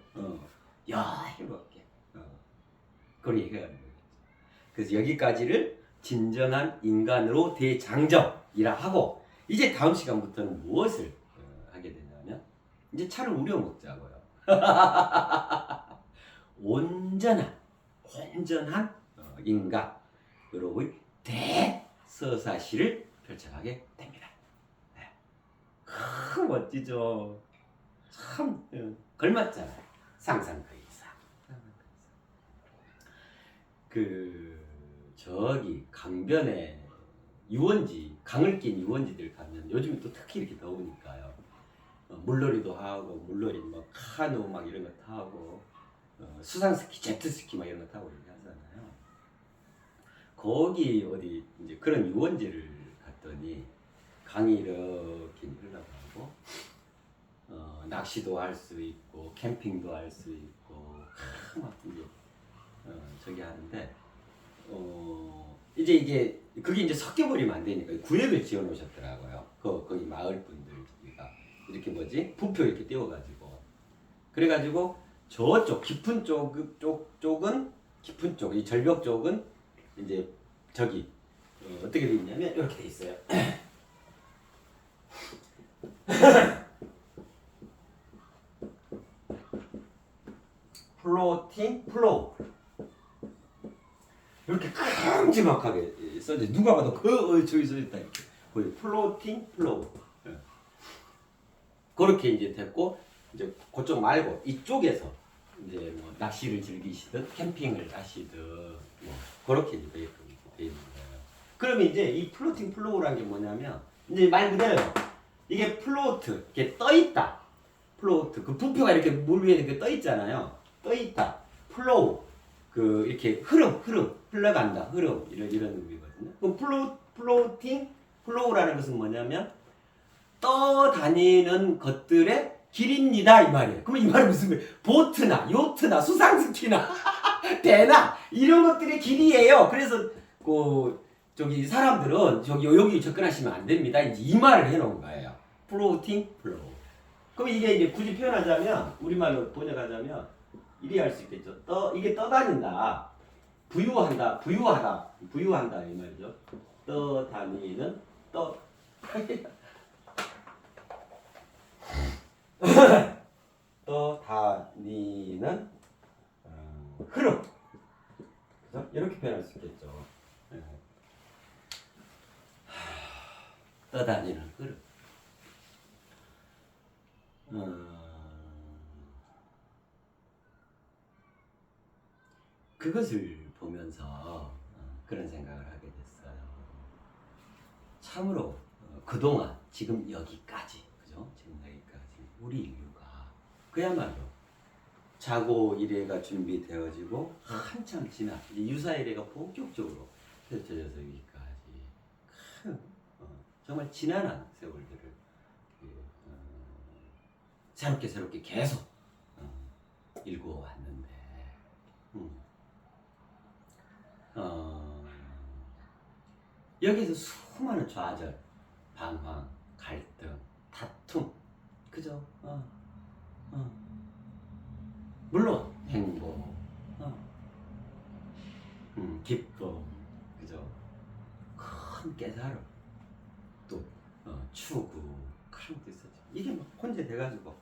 야 해볼게. 그걸 얘기하는 거예요. 그래서 여기까지를 진정한 인간으로 대장정이라 하고 이제 다음 시간부터는 무엇을 하게 되냐면 이제 차를 우려 먹자고요. 온전한 인간으로의 대서사시를 펼쳐가게 됩니다. 네. 멋지죠. 참 걸맞잖아요. 상상 그 이상. 저기 강변에 유원지 강을 낀 유원지들 가면 요즘 또 특히 이렇게 더우니까요. 물놀이도 하고 물놀이 막 카누 막 이런 거 타고 수상스키, 제트스키 막 이런 거 타고 이렇게 하잖아요. 거기 어디 이제 그런 유원지를 갔더니 강이 이렇게 흘러가고 낚시도 할 수 있고 캠핑도 할 수 있고 막 이제 저기 하는데 이제 그게 이제 섞여버리면 안 되니까 구역을 지어 놓으셨더라고요. 거기 마을 분들이가 이렇게 부표 이렇게 띄워가지고 그래가지고 저쪽 깊은 쪽은 깊은 쪽, 이 절벽 쪽은 이제 저기 어떻게 돼 있냐면 이렇게 돼 있어요. 플로팅 플로우 이렇게 큼지막하게 써져. 누가 봐도 저기 써있다 이렇게 거의 플로팅 플로우. 그렇게 이제 됐고 이제 그쪽 말고 이쪽에서 이제 뭐 낚시를 즐기시든 캠핑을 하시든 뭐 그렇게 이제 돼 있는 거예요. 그러면 이제 이 플로팅 플로우라는 게 뭐냐면 이제 말 그대로 이게 플로트 이렇게 떠 있다. 플로트 그 부표가 이렇게 물 위에 이렇게 떠 있잖아요. 떠 있다. 플로우 이렇게 흘러간다. 흐름 이런 의미거든요. 그럼 플로팅 플로우라는 것은 뭐냐면 떠다니는 것들의 길입니다 이 말이에요. 그러면 이 말은 무슨 말이에요? 보트나 요트나 수상스키나 배나 이런 것들의 길이에요. 그래서 저기 사람들은 여기 접근하시면 안 됩니다. 이제 이 말을 해놓은 거예요. 플로팅 플로우. 그럼 이게 이제 굳이 표현하자면 우리말로 번역하자면 이리 할 수 있겠죠. 이게 떠다닌다. 부유하다 이 말이죠. 떠다니는 떠다니는 흐름. 그죠? 이렇게 표현할 수 있겠죠. 떠다니는 흐름. 그것을 보면서 그런 생각을 하게 됐어요. 참으로 그동안 지금 여기까지 그죠? 지금 여기까지 우리 인류가 그야말로 자고 일해가 준비되어지고 한참 지나 유사 일해가 본격적으로 펼쳐져서 여기까지 큰 정말 지난한 세월들을 새롭게 계속 일구어왔는데 여기서 수많은 좌절, 방황, 갈등, 다툼, 그죠? 물론 행복, 기쁨, 그죠? 큰 깨달음, 또 추구 그런 것도 있었죠. 이게 막 혼자 돼가지고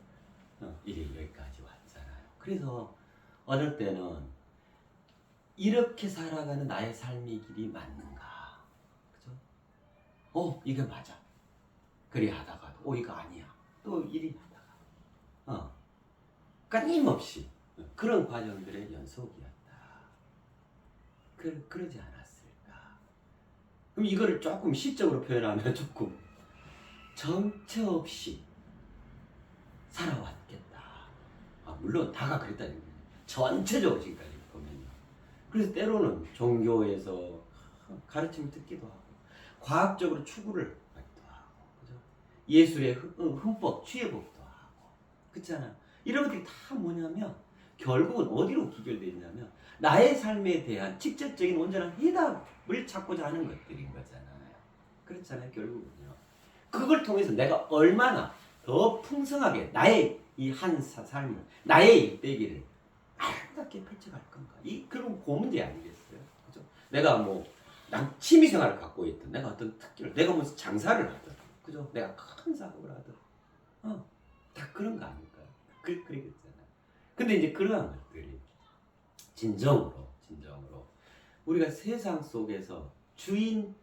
이래 여기까지 왔잖아요. 그래서 어느 때는 이렇게 살아가는 나의 삶의 길이 맞는가, 그죠? 이게 맞아. 그리 하다가도 이거 아니야. 또 이리 하다가 끊임없이 그런 과정들의 연속이었다. 그러지 않았을까? 그럼 이거를 조금 시적으로 표현하면 조금 정처 없이 살아왔겠다. 물론 다가 그랬다는 거예요. 전체적으로 지금까지 보면요. 그래서 때로는 종교에서 가르침을 듣기도 하고, 과학적으로 추구를 하기도 하고, 그죠? 예술의 흠법, 취해보기도 하고, 그렇잖아요. 이런 것들이 다 뭐냐면 결국은 어디로 기결되어 있냐면 나의 삶에 대한 직접적인 온전한 해답을 찾고자 하는 것들인 거잖아요. 그렇잖아요. 결국은요. 그걸 통해서 내가 얼마나 더 풍성하게 나의 이 한 삶을, 나의 일대기를 아름답게 펼쳐갈 건가. 그런 고문제 아니겠어요? 그죠? 내가 난 취미생활을 갖고 있든, 내가 어떤 특기를, 내가 무슨 장사를 하든, 그죠? 내가 큰 사업을 하든, 다 그런 거 아닐까요? 그러겠잖아요. 근데 이제 그러한 것들이 진정으로 우리가 세상 속에서 주인이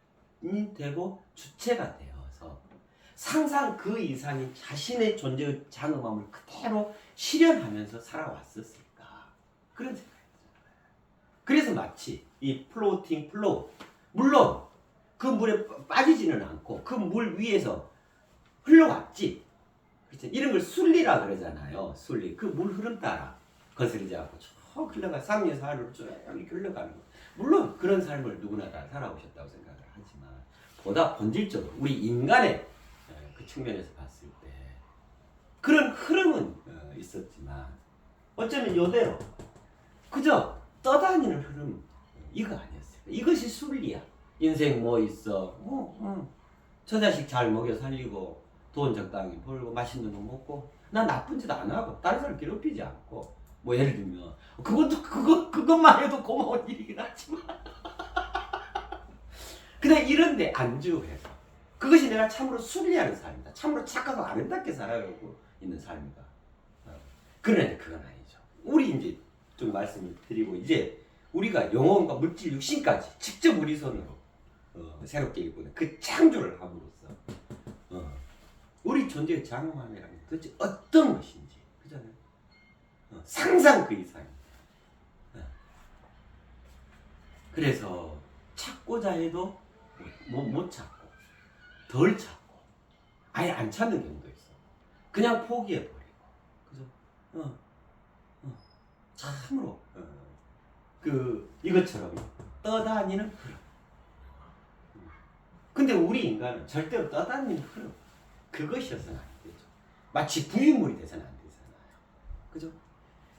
되고 주체가 되어서 상상 그 이상의 자신의 존재의 장엄함을 그대로 실현하면서 살아왔었을까, 그런 생각이 들어요. 그래서 마치 이 플로팅 플로우, 물론 그 물에 빠지지는 않고 그 물 위에서 흘러왔지. 그렇죠? 이런 걸 순리라 그러잖아요. 순리. 그 물 흐름 따라 거스르지 않고 쭉 흘러가, 상류에서 하루로 쭉 이렇게 흘러가는 거. 물론 그런 삶을 누구나 다 살아오셨다고 생각을 하지만, 보다 본질적으로 우리 인간의 그 측면에서 봤을 때 그런 흐름은 있었지만, 어쩌면 이대로 그저 떠다니는 흐름, 이거 아니었어요. 이것이 순리야. 인생 뭐 있어, 저 자식 잘 먹여 살리고 돈 적당히 벌고 맛있는 거 먹고, 난 나쁜 짓 안 하고 다른 사람 괴롭히지 않고, 예를 들면 그것만 해도 고마운 일이긴 하지만 그냥 이런데 안주해서 그것이 내가 참으로 순리하는 삶이다, 참으로 착하고 아름답게 살아가고 있는 삶이다. 그러나 그건 아니죠. 우리 이제 좀 말씀을 드리고, 이제 우리가 영혼과 물질 육신까지 직접 우리 손으로 새롭게 일구는 그 창조를 함으로써 우리 존재의 장엄함이라는 게 도대체 어떤 것인지, 그잖아요. 상상 그 이상입니다. 그래서 찾고자 해도 못 찾고, 덜 찾고, 아예 안 찾는 경우도 있어. 그냥 포기해버리고, 그죠? 참으로 이것처럼 떠다니는 흐름. 근데 우리 인간은 절대로 떠다니는 흐름, 그것이어서는 안 되죠. 마치 부유물이 돼서는 안 되잖아요. 그죠?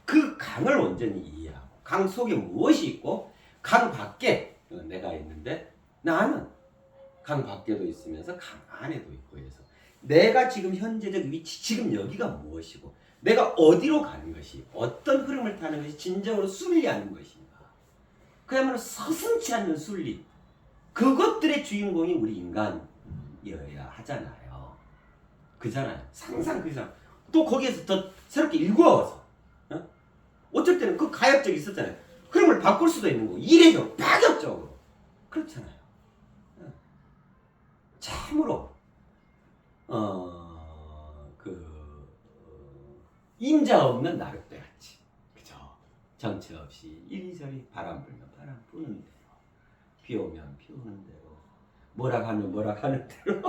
그 강을 온전히 이해하고, 강 속에 무엇이 있고, 강 밖에 내가 있는데, 나는 강 밖에도 있으면서 강 안에도 있고 해서 내가 지금 현재적 위치, 지금 여기가 무엇이고, 내가 어디로 가는 것이, 어떤 흐름을 타는 것이 진정으로 순리하는 것인가, 그야말로 서슴지 않는 순리, 그것들의 주인공이 우리 인간이어야 하잖아요. 그잖아요. 상상 그 이상. 또 거기에서 더 새롭게 일구어서, 어쩔 때는 그 가역적이 있었잖아요. 흐름을 바꿀 수도 있는 거고, 이례적, 파격적으로. 그렇잖아요. 참으로 임자 없는 나룻배 같이, 그죠? 정처 없이 이리저리 바람 불면 바람 부는 대로, 비 오면 비 오는 대로, 뭐락하면 뭐락하는 대로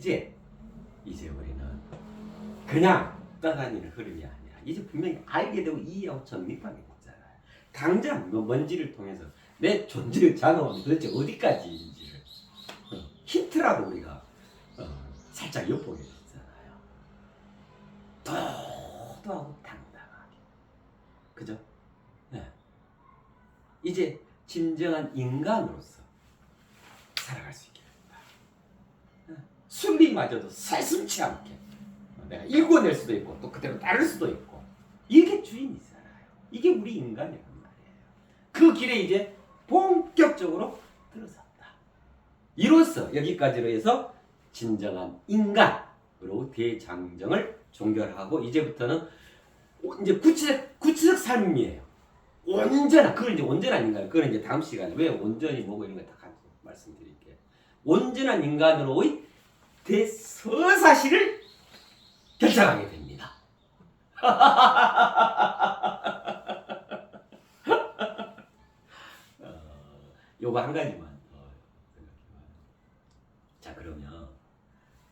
이제 우리는 그냥 떠다니는 흐름이 아니라 이제 분명히 알게 되고 이해하고 정립하게 됐잖아요. 당장 먼지를 통해서 내 존재의 작업은 도대체 어디까지인지를 힌트라도 우리가 살짝 엿보게 됐잖아요. 도도하고 당당하게. 그죠? 네. 이제 진정한 인간으로서 살아갈 수 있게 됩니다. 순리마저도 서슴지 않게 내가 읽어낼 수도 있고 또 그대로 따를 수도 있고 이게 주인이잖아요. 이게 우리 인간이란 말이에요. 그 길에 이제 본격적으로 들어섰다. 이로써 여기까지로 해서 진정한 인간으로 대장정을 종결하고 이제부터는 이제 구체적 삶이에요. 온전한 그걸 이제 온전한 인간 그건 이제 다음 시간에 왜 온전히 뭐고 이런 거 다 같이 말씀드릴게요. 온전한 인간으로의 대서사시를 결정하게 됩니다. 요거 한 가지만 생각해봐요. 자 그러면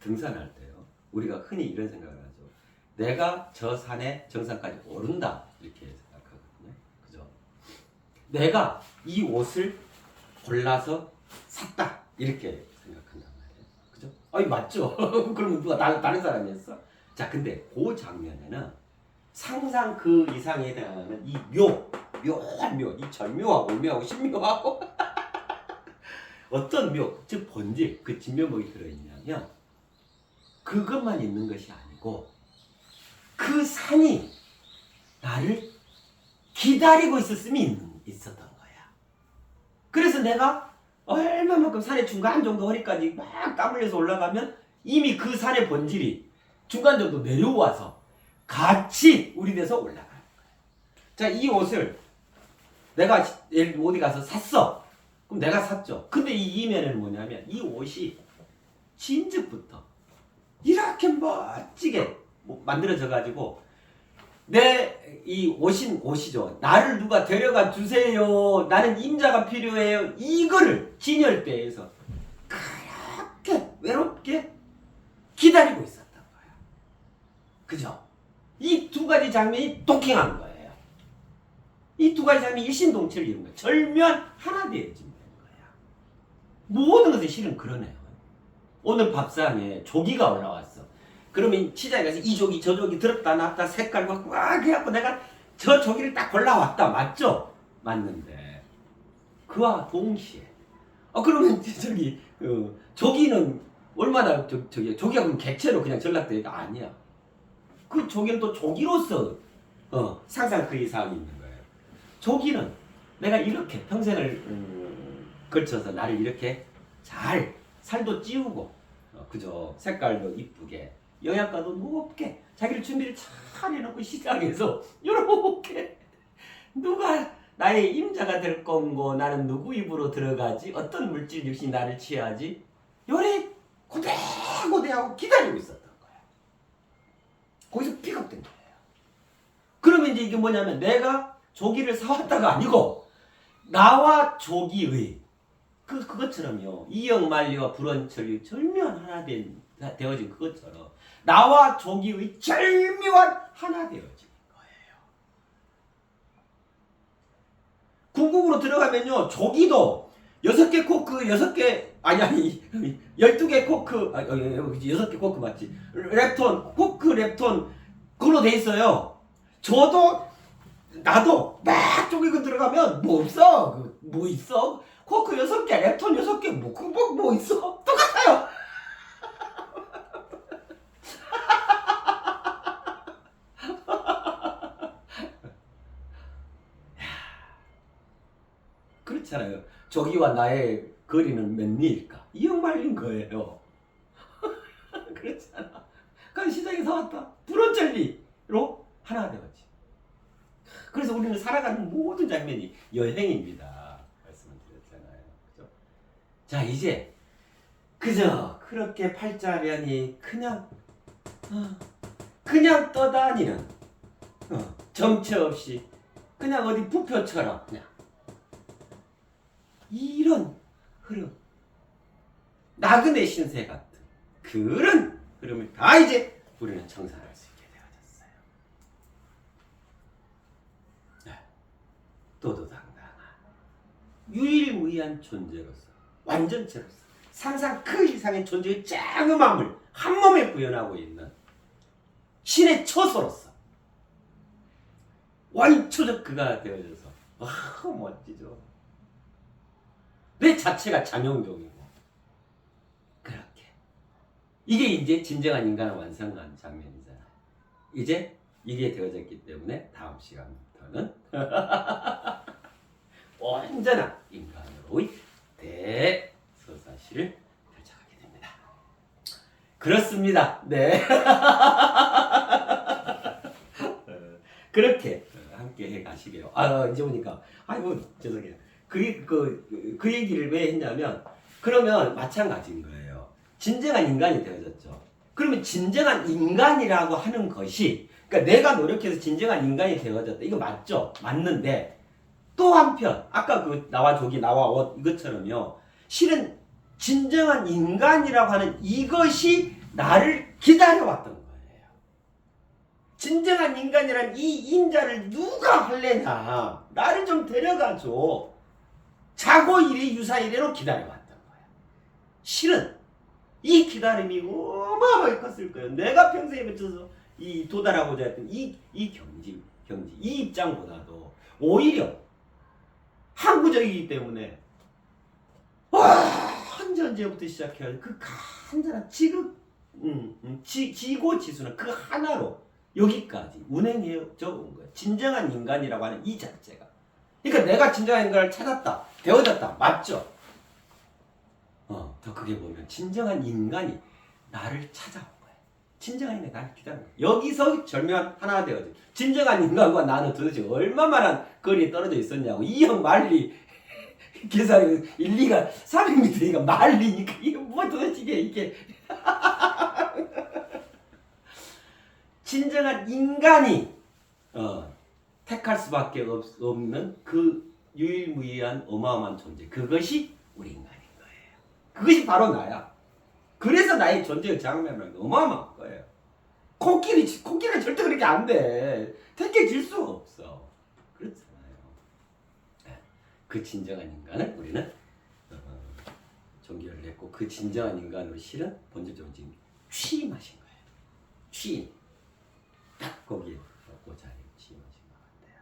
등산할 때요 우리가 흔히 이런 생각을 하죠. 내가 저 산의 정상까지 오른다 이렇게 생각하거든요. 그죠? 내가 이 옷을 골라서 샀다 이렇게 생각한단 말이에요. 그죠? 아니 맞죠? 그러면 누가 다른 사람이었어? 자 근데 그 장면에는 상상 그 이상에 대한 이 묘한 묘, 이 절묘하고 묘하고 신묘하고 어떤 묘, 즉 본질, 그 진면목이 들어있냐면 그것만 있는 것이 아니고 그 산이 나를 기다리고 있었던 거야. 그래서 내가 얼마만큼 산의 중간 정도 허리까지 막 땀 흘려서 올라가면 이미 그 산의 본질이 중간 정도 내려와서 같이 우리돼서 올라가는 거야. 자, 이 옷을 내가 어디 가서 샀어. 그럼 내가 샀죠. 근데 이 이면에는 뭐냐면 이 옷이 진즉부터 이렇게 멋지게 만들어져 가지고 내 이 옷이죠. 나를 누가 데려가 주세요. 나는 임자가 필요해요. 이거를 진열대에서 그렇게 외롭게 기다리고 있었던 거야. 그죠? 이 두 가지 장면이 도킹한 거예요. 이 두 가지 장면이 일신동체를 이룬 거예요. 절묘한 하나 되어진 거야. 모든 것이 실은 그러네요. 오늘 밥상에 조기가 올라왔어. 그러면 시장에 가서 이 조기 저 조기 들었다 놨다 색깔 갖고 해갖고 내가 저 조기를 딱 골라왔다. 맞죠? 맞는데 그와 동시에 그러면 조기는 얼마나 조기가 그럼 객체로 그냥 전락되니까 아니야. 그 조기는 또 조기로서 상상 그 이상이 있는 거예요. 조기는 내가 이렇게 평생을 걸쳐서 나를 이렇게 잘 살도 찌우고 그죠? 색깔도 이쁘게 영양가도 높게 자기를 준비를 잘 해놓고 시장에서 이렇게 누가 나의 임자가 될 건고 나는 누구 입으로 들어가지 어떤 물질 역시 나를 취하지 요래 고대고대하고 기다리고 있었던 거야. 거기서 픽업된 거예요. 그러면 이제 이게 뭐냐면 내가 조기를 사왔다가 아니고 나와 조기의 그것처럼요. 이영만리와 불원철이 절묘한 하나 되어진 그것처럼 나와 조기의 절묘한 하나 되어진 거예요. 궁극으로 들어가면요. 조기도 6개 코크 6개 아니 12개 코크 6개 코크 맞지? 랩톤 코크 랩톤 그걸로 돼 있어요. 나도 막 쪼개고 들어가면 뭐 없어. 뭐 있어? 코크 6개, 랩톤 6개, 뭐 있어? 똑같아요! 그렇잖아요. 조기와 나의 거리는 몇 리일까? 이억마일인 거예요. 그렇잖아. 그럼 시장에서 왔다. 불원천리로 하나가 되었지. 그래서 우리는 살아가는 모든 장면이 여행입니다. 말씀을 드렸잖아요. 그죠? 자, 이제 그저 그렇게 팔자련이 그냥 떠다니는 정처 없이 그냥 어디 부표처럼 그냥 이런 흐름 나그네 신세 같은 그런 흐름을 다 이제 우리는 청산할 수 있게 되어졌어요. 네. 도도당당한 유일무이한 존재로서 완전체로서 상상 그 이상의 존재의 짱음함을 한 몸에 구현하고 있는 신의 처소로서 완초적 그가 되어져서 멋지죠. 내 자체가 장영종이고 그렇게 이게 이제 진정한 인간을 완성한 장면이잖아요. 이제 이게 되어졌기 때문에 다음 시간부터는 온전한 인간으로의 대서사시를 펼쳐가게 됩니다. 그렇습니다. 네. 그렇게 함께 해 가시게요. 이제 보니까 아이고 죄송해요. 그 얘기를 왜 했냐면 그러면 마찬가지인 거예요. 진정한 인간이 되어졌죠. 그러면 진정한 인간이라고 하는 것이 그러니까 내가 노력해서 진정한 인간이 되어졌다. 이거 맞죠? 맞는데 또 한편 아까 그 나와 조기 나와 옷 이것처럼요. 실은 진정한 인간이라고 하는 이것이 나를 기다려왔던 거예요. 진정한 인간이란 이 인자를 누가 할래나 나를 좀 데려가줘. 자고 이래 유사 이래로 기다려왔던 거예요. 실은 이 기다림이 어마어마하게 컸을 거예요. 내가 평생에 거쳐서 이 도달하고자 했던 이 경지 이 입장보다도 오히려 항구적이기 때문에 언제부터 시작해야 그 간절한 지고지순한 그 하나로 여기까지 운행해져 온 거예요. 진정한 인간이라고 하는 이 자체가. 그러니까 내가 진정한 인간을 찾았다. 되어졌다. 맞죠? 더 크게 보면 진정한 인간이 나를 찾아온 거예요. 진정한 인간이 나를 기다리는 거예요. 여기서 절묘한 하나가 되어져. 진정한 인간과 나는 도대체 얼마만한 거리에 떨어져 있었냐고. 이형 말리 계산이 1, 2가 300m니까 말리니까 이게 뭐 도대체 이게 진정한 인간이 택할 수밖에 없는 그 유일무이한 어마어마한 존재 그것이 우리 인간인 거예요. 그것이 바로 나야. 그래서 나의 존재의 장면은 어마어마한 거예요. 코끼리는 절대 그렇게 안 돼. 택해질 수가 없어. 그렇잖아요. 그 진정한 인간을 우리는 존경을 했고 그 진정한 인간으로 실은 본질적으로 지금 취임하신 거예요. 취임. 딱 거기에 그 자리에 취임하신 것 같아요.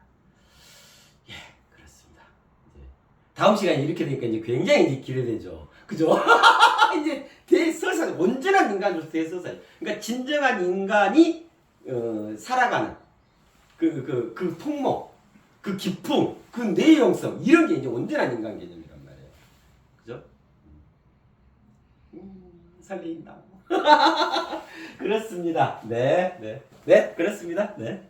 예, 그렇습니다. 이제 다음 시간에 이렇게 되니까 이제 굉장히 이제 기대되죠. 그죠? 이제 대서사 온전한 인간으로서 대서사. 그러니까 진정한 인간이 살아가는 그 풍목, 그 기품, 그 내용성 이런 게 이제 온전한 인간 개념이란 말이에요. 그죠? 설레인다. 그렇습니다. 네, 그렇습니다. 네.